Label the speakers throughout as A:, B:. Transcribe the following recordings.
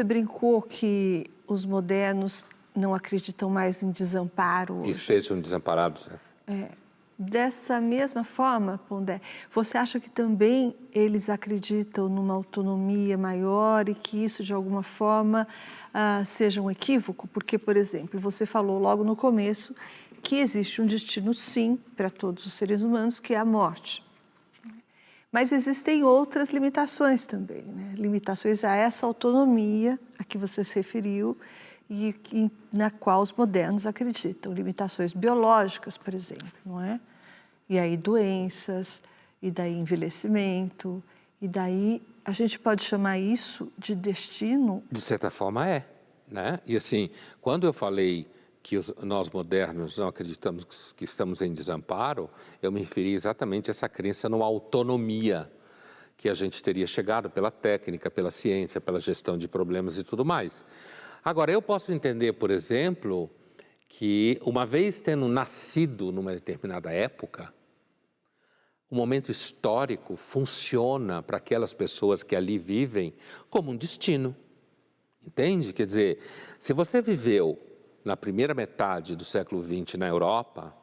A: Você brincou que os modernos não acreditam mais em desamparo
B: Que
A: hoje.
B: estejam desamparados.
A: Dessa mesma forma, Pondé, você acha que também eles acreditam numa autonomia maior e que isso, de alguma forma, seja um equívoco? Porque, por exemplo, você falou logo no começo que existe um destino, sim, para todos os seres humanos, que é a morte. Mas existem outras limitações também, né? Limitações a essa autonomia a que você se referiu e na qual os modernos acreditam. Limitações biológicas, por exemplo, não é? E aí doenças, e daí envelhecimento, e daí a gente pode chamar isso de destino?
B: De certa forma né? E assim, quando eu falei que nós modernos não acreditamos que estamos em desamparo, eu me referi exatamente a essa crença numa autonomia que a gente teria chegado pela técnica, pela ciência, pela gestão de problemas e tudo mais. Agora, eu posso entender, por exemplo, que uma vez tendo nascido numa determinada época, o momento histórico funciona para aquelas pessoas que ali vivem como um destino, entende? Quer dizer, se você viveu na primeira metade do século XX na Europa,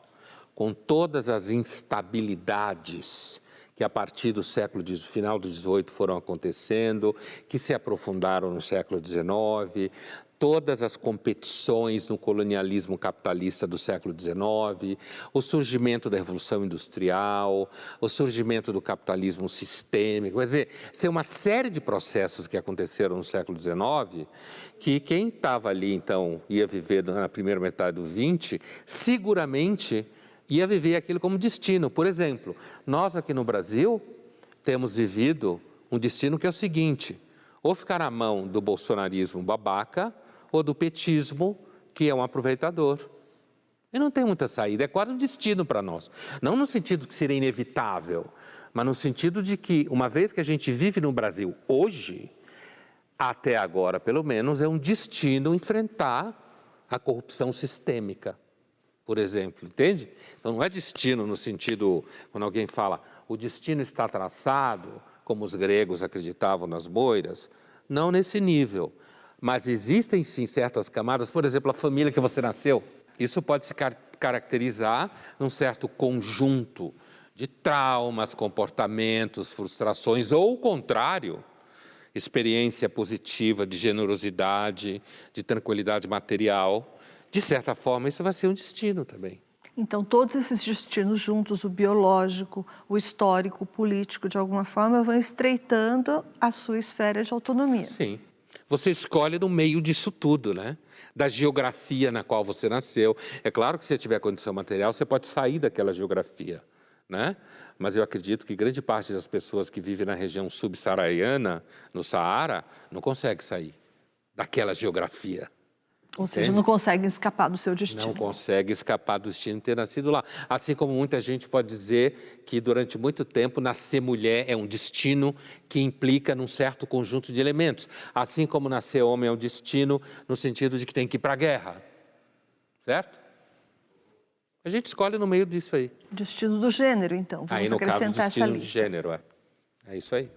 B: com todas as instabilidades que a partir do final do XVIII foram acontecendo, que se aprofundaram no século XIX, todas as competições no colonialismo capitalista do século XIX, o surgimento da Revolução Industrial, o surgimento do capitalismo sistêmico, quer dizer, tem uma série de processos que aconteceram no século XIX, que quem estava ali, então, ia viver na primeira metade do XX, seguramente ia viver aquilo como destino. Por exemplo, nós aqui no Brasil temos vivido um destino que é o seguinte: ou ficar na mão do bolsonarismo babaca ou do petismo, que é um aproveitador. E não tem muita saída, é quase um destino para nós. Não no sentido que seria inevitável, mas no sentido de que, uma vez que a gente vive no Brasil hoje, até agora pelo menos, é um destino enfrentar a corrupção sistêmica, por exemplo, entende? Então não é destino no sentido, quando alguém fala, o destino está traçado, como os gregos acreditavam nas moiras, não nesse nível. Mas existem sim certas camadas, por exemplo, a família que você nasceu, isso pode se caracterizar num certo conjunto de traumas, comportamentos, frustrações, ou o contrário, experiência positiva de generosidade, de tranquilidade material. De certa forma, isso vai ser um destino também.
A: Então, todos esses destinos juntos, o biológico, o histórico, o político, de alguma forma, vão estreitando a sua esfera de autonomia.
B: Sim. Você escolhe no meio disso tudo, né? Da geografia na qual você nasceu. É claro que se você tiver condição material, você pode sair daquela geografia, né? Mas eu acredito que grande parte das pessoas que vivem na região subsaariana, no Saara, não consegue sair daquela geografia.
A: Ou seja, não conseguem escapar do seu destino.
B: Não consegue escapar do destino de ter nascido lá. Assim como muita gente pode dizer que durante muito tempo nascer mulher é um destino que implica num certo conjunto de elementos. Assim como nascer homem é um destino no sentido de que tem que ir para a guerra. Certo? A gente escolhe no meio disso aí.
A: Destino do gênero, então. Vamos
B: Aí no caso,
A: acrescentar essa
B: destino de
A: lista.
B: gênero, é isso aí.